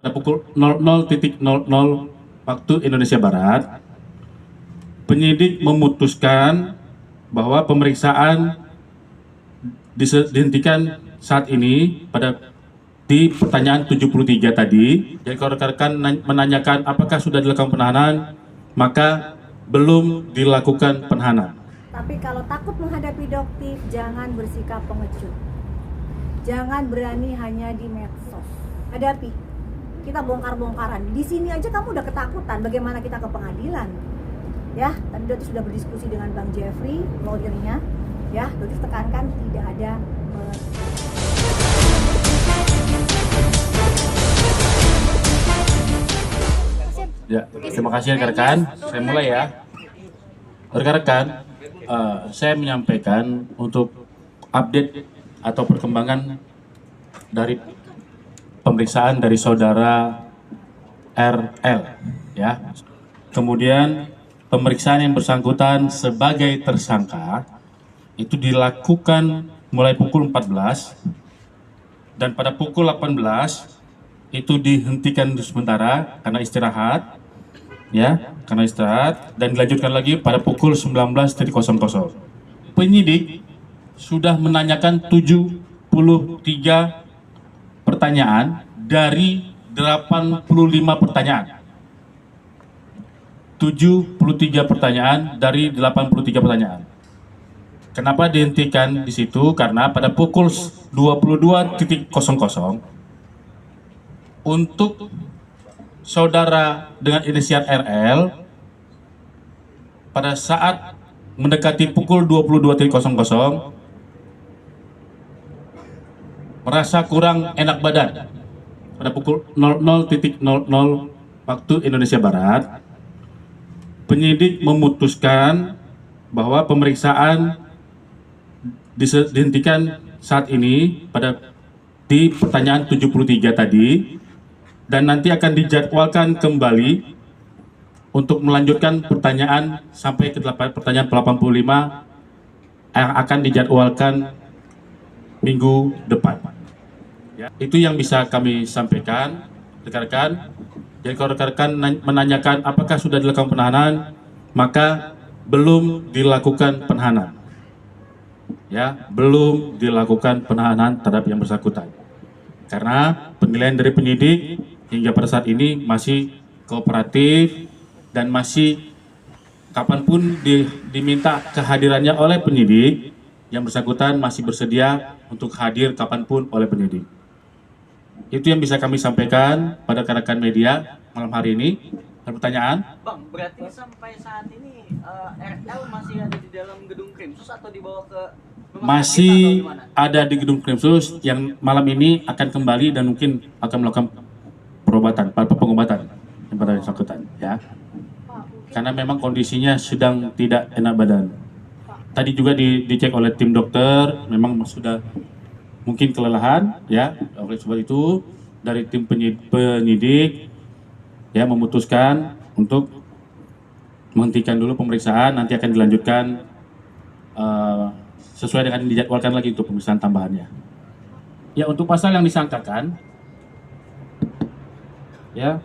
pada pukul 00.00 waktu Indonesia Barat, penyidik memutuskan bahwa pemeriksaan dihentikan saat ini di pertanyaan 73 tadi. Jadi kalau rekan-rekan menanyakan apakah sudah dilakukan penahanan, maka belum dilakukan penahanan. Tapi kalau takut menghadapi Doktiv, jangan bersikap pengecut. Jangan berani hanya di medsos. Hadapi. Kita bongkar-bongkaran. Di sini aja kamu udah ketakutan, bagaimana kita ke pengadilan? Ya, tadi Doktiv sudah berdiskusi dengan Bang Jeffrey, lawyernya. Ya, Doktiv tekankan tidak ada Ya, terima kasih rekan-rekan. Saya mulai ya. Rekan-rekan, saya menyampaikan untuk update atau perkembangan dari pemeriksaan dari saudara RL, ya. Kemudian pemeriksaan yang bersangkutan sebagai tersangka itu dilakukan mulai pukul 14 dan pada pukul 18 itu dihentikan sementara karena istirahat, ya, dan dilanjutkan lagi pada pukul 19.00. Penyidik sudah menanyakan 73 pertanyaan dari 85 pertanyaan. 73 pertanyaan dari 83 pertanyaan. Kenapa dihentikan di situ? Karena pada pukul 22.00 untuk saudara dengan inisial RL pada saat mendekati pukul 22.00 merasa kurang enak badan. Pada pukul 00.00 waktu Indonesia Barat, penyidik memutuskan bahwa pemeriksaan dihentikan saat ini di pertanyaan 73 tadi, dan nanti akan dijadwalkan kembali untuk melanjutkan pertanyaan sampai ke pertanyaan 85 yang akan dijadwalkan minggu depan. Ya, itu yang bisa kami sampaikan, rekan-rekan. Jadi kalau rekan-rekan menanyakan apakah sudah dilakukan penahanan, maka belum dilakukan penahanan. Ya, belum dilakukan penahanan terhadap yang bersangkutan. Karena penilaian dari penyidik hingga pada saat ini masih kooperatif dan masih kapanpun diminta kehadirannya oleh penyidik, yang bersangkutan masih bersedia untuk hadir kapanpun oleh penyidik. Itu yang bisa kami sampaikan pada rekan-rekan media malam hari ini. Ada pertanyaan? Bang, berarti sampai saat ini RL masih ada di dalam gedung Krimsus atau dibawa ke rumah sakit masih atau gimana? Ada di gedung Krimsus yang malam ini akan kembali dan mungkin akan melakukan pengobatan yang pada bersangkutan, ya. Karena memang kondisinya sedang tidak enak badan. Tadi juga dicek oleh tim dokter, memang sudah mungkin kelelahan, ya. Oleh sebab itu dari tim penyidik ya memutuskan untuk menghentikan dulu pemeriksaan, nanti akan dilanjutkan sesuai dengan dijadwalkan lagi untuk pemeriksaan tambahannya. Ya, untuk pasal yang disangkakan, ya,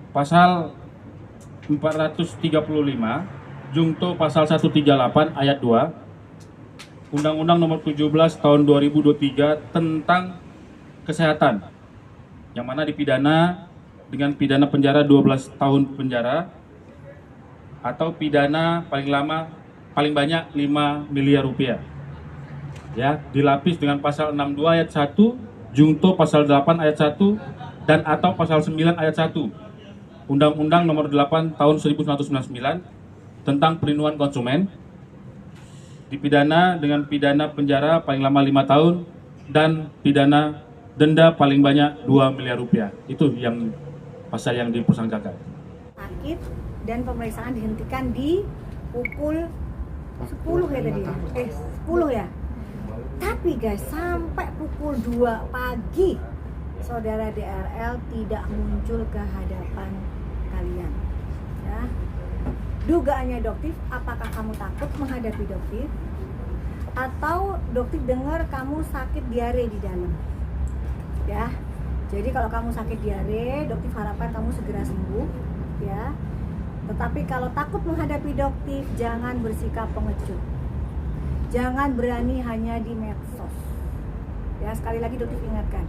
pasal 435 Jungto pasal 138 ayat 2 Undang-Undang Nomor 17 Tahun 2023 tentang kesehatan, yang mana dipidana dengan pidana penjara 12 tahun penjara atau pidana paling banyak 5 miliar rupiah. Ya, dilapis dengan pasal 62 ayat 1, Jungto pasal 8 ayat 1 dan atau pasal 9 ayat 1 Undang-Undang Nomor 8 Tahun 1999 tentang perlindungan konsumen, dipidana dengan pidana penjara paling lama 5 tahun dan pidana denda paling banyak 2 miliar rupiah. Itu yang pasal yang dipersangkakan. sakit dan pemeriksaan dihentikan di pukul 10 ya tadi. 10 ya. Tapi guys, sampai pukul 2 pagi saudara DRL tidak muncul ke hadapan kalian. Ya. Dugaannya Doktiv, apakah kamu takut menghadapi Doktiv? Atau Doktiv dengar kamu sakit diare di dalam? Ya, Jadi kalau kamu sakit diare, dokter harapkan kamu segera sembuh, ya. Tetapi kalau takut menghadapi dokter, jangan bersikap pengecut. Jangan berani hanya di medsos. Ya, sekali lagi dokter ingatkan.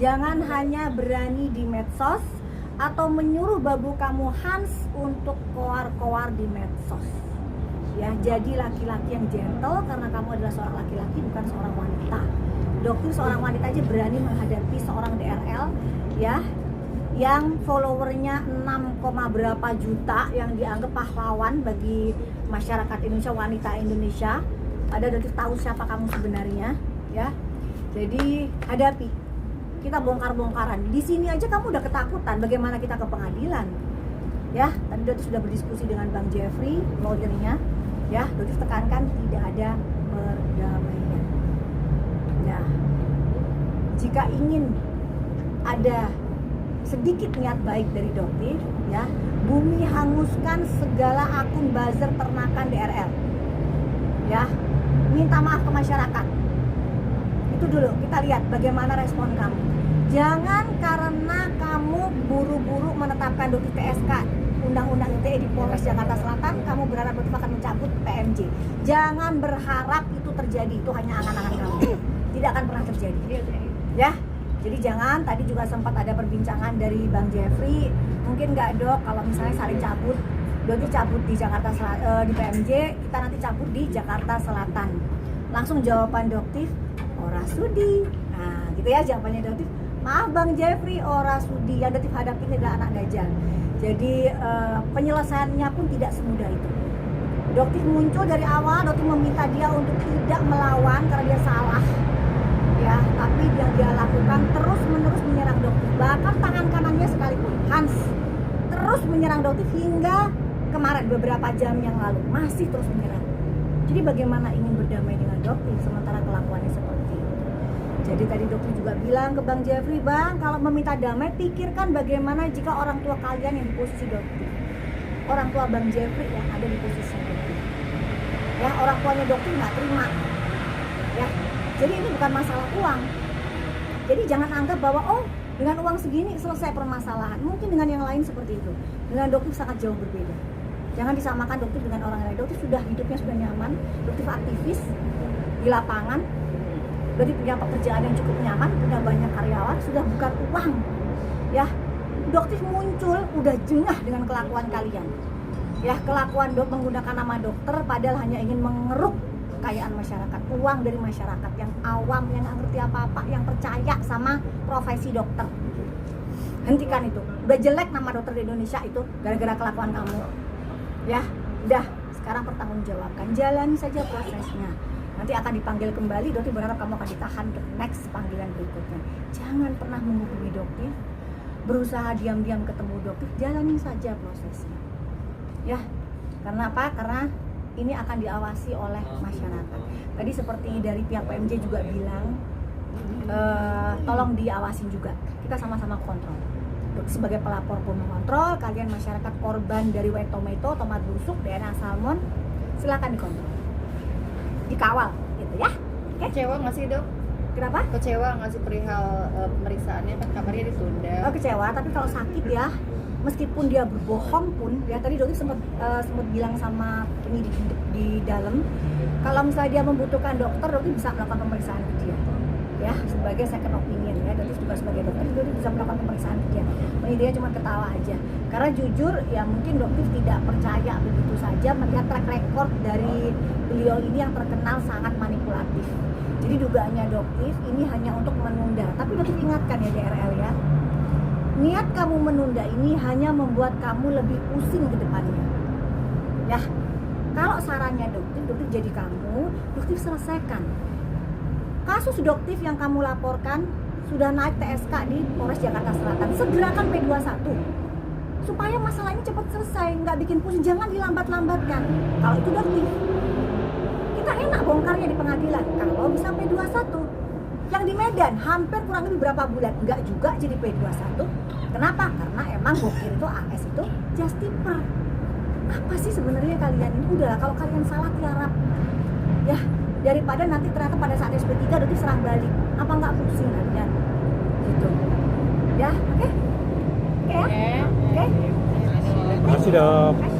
Jangan hanya berani di medsos atau menyuruh babu kamu Hans untuk koar-koar di medsos. Ya, jadi laki-laki yang gentle karena kamu adalah seorang laki-laki, bukan seorang wanita. Dokter seorang wanita aja berani menghadapi seorang DRL, ya, yang followernya 6, berapa juta, yang dianggap pahlawan bagi masyarakat Indonesia, wanita Indonesia. Ada dokter tahu siapa kamu sebenarnya, ya. Jadi hadapi. Kita bongkar-bongkaran. Di sini aja kamu udah ketakutan. Bagaimana kita ke pengadilan? Ya, tadi dokter sudah berdiskusi dengan Bang Jeffrey, lawyernya. Ya, dokter tekankan tidak ada perdamaian. Ya, jika ingin ada sedikit niat baik dari dokter, ya, bumi hanguskan segala akun buzzer ternakan DRL. Ya, minta maaf ke masyarakat. Itu dulu, kita lihat bagaimana respon kamu. Jangan karena kamu buru-buru menetapkan dokter TSK Undang-Undang ITE di Polres Jakarta Selatan, kamu berharap dokter akan mencabut PMJ. Jangan berharap itu terjadi, itu hanya angan-angan kamu. Tidak akan pernah terjadi. Ya, jadi jangan. Tadi juga sempat ada perbincangan dari Bang Jeffrey, mungkin nggak dok kalau misalnya saling cabut, dokter cabut di Jakarta di PMJ, kita nanti cabut di Jakarta Selatan. Langsung jawaban dokter, ora sudi. Nah, gitu ya jawabannya dokter. Maaf Bang Jeffrey, ora sudi. Yang dokter hadapi adalah anak dajjal. Jadi penyelesaiannya pun tidak semudah itu. Dokter muncul dari awal, dokter meminta dia untuk tidak melawan karena dia salah. Ya, tapi yang dia lakukan terus-menerus menyerang dokter. Bahkan tangan kanannya sekalipun, Hans, terus menyerang dokter hingga kemarin beberapa jam yang lalu masih terus menyerang. Jadi bagaimana ingin berdamai dengan dokter sementara kelakuannya seperti itu? Jadi tadi dokter juga bilang ke Bang Jeffrey, Bang, kalau meminta damai, pikirkan bagaimana jika orang tua kalian yang di posisi dokter. Orang tua Bang Jeffrey yang ada di posisi dokter. Ya, orang tuanya dokter nggak terima. Ya, jadi ini bukan masalah uang. Jadi jangan anggap bahwa oh dengan uang segini selesai permasalahan. Mungkin dengan yang lain seperti itu. Dengan dokter sangat jauh berbeda. Jangan disamakan dokter dengan orang lain. Dokter sudah hidupnya sudah nyaman, dokter aktivis di lapangan, dokter punya pekerjaan yang cukup nyaman, punya banyak karyawan, sudah bukan uang. Ya, dokter muncul udah jengah dengan kelakuan kalian. Ya, kelakuan dok menggunakan nama dokter padahal hanya ingin mengeruk kekayaan masyarakat, uang dari masyarakat yang awam, yang nggak ngerti apa-apa, yang percaya sama profesi dokter. Hentikan itu. Udah jelek nama dokter di Indonesia itu gara-gara kelakuan kamu. Ya, udah. Sekarang pertanggungjawabkan, jalani saja prosesnya. Nanti akan dipanggil kembali, dokter berharap kamu akan ditahan untuk next panggilan berikutnya. Jangan pernah menghubungi dokter, berusaha diam-diam ketemu dokter, jalani saja prosesnya. Ya, karena apa? Karena ini akan diawasi oleh masyarakat. Tadi seperti dari pihak PMJ juga bilang, tolong diawasin juga. Kita sama-sama kontrol. Sebagai pelapor pun mengontrol, kalian masyarakat korban dari white tomato, tomat busuk, DNA salmon, silakan dikontrol, dikawal, gitu ya. Oke? Kecewa nggak sih dok? Kenapa? Kecewa nggak sih perihal pemeriksaannya kan kabarnya ditunda? Oh, kecewa, tapi kalau sakit ya, meskipun dia berbohong pun, ya tadi dokter sempat bilang sama ini di dalam, kalau misalnya dia membutuhkan dokter bisa melakukan pemeriksaan ke dia. Ya, sebagai second opinion ya, dokter juga sebagai dokter bisa melakukan pemeriksaan ke dia. Dia cuma ketawa aja. Karena jujur ya mungkin dokter tidak percaya begitu saja melihat track record dari beliau ini yang terkenal sangat manipulatif. Jadi dugaannya dokter ini hanya untuk menunda. Tapi dokter ingatkan ya DRL ya, niat kamu menunda ini hanya membuat kamu lebih pusing ke depannya. Ya, kalau sarannya dokter jadi kamu, dokter selesaikan. Kasus dokter yang kamu laporkan sudah naik TSK di Polres Jakarta Selatan. Segerakan P21 supaya masalahnya cepat selesai, nggak bikin pusing, jangan dilambat-lambatkan. Kalau itu dokter, kita enak bongkarnya di pengadilan. Kalau bisa P21, yang di Medan hampir kurang lebih berapa bulan, nggak juga jadi P21. Kenapa? Karena emang bokir itu AS itu justiper. Apa sih sebenarnya kalian ini? Udahlah, kalau kalian salah tiarap ya, daripada nanti ternyata pada saat SP3 dokter serang balik. Apa nggak pusing kalian? Gitu. ya. Oke? Oke ya? Oke? Makasih dok. Makasih.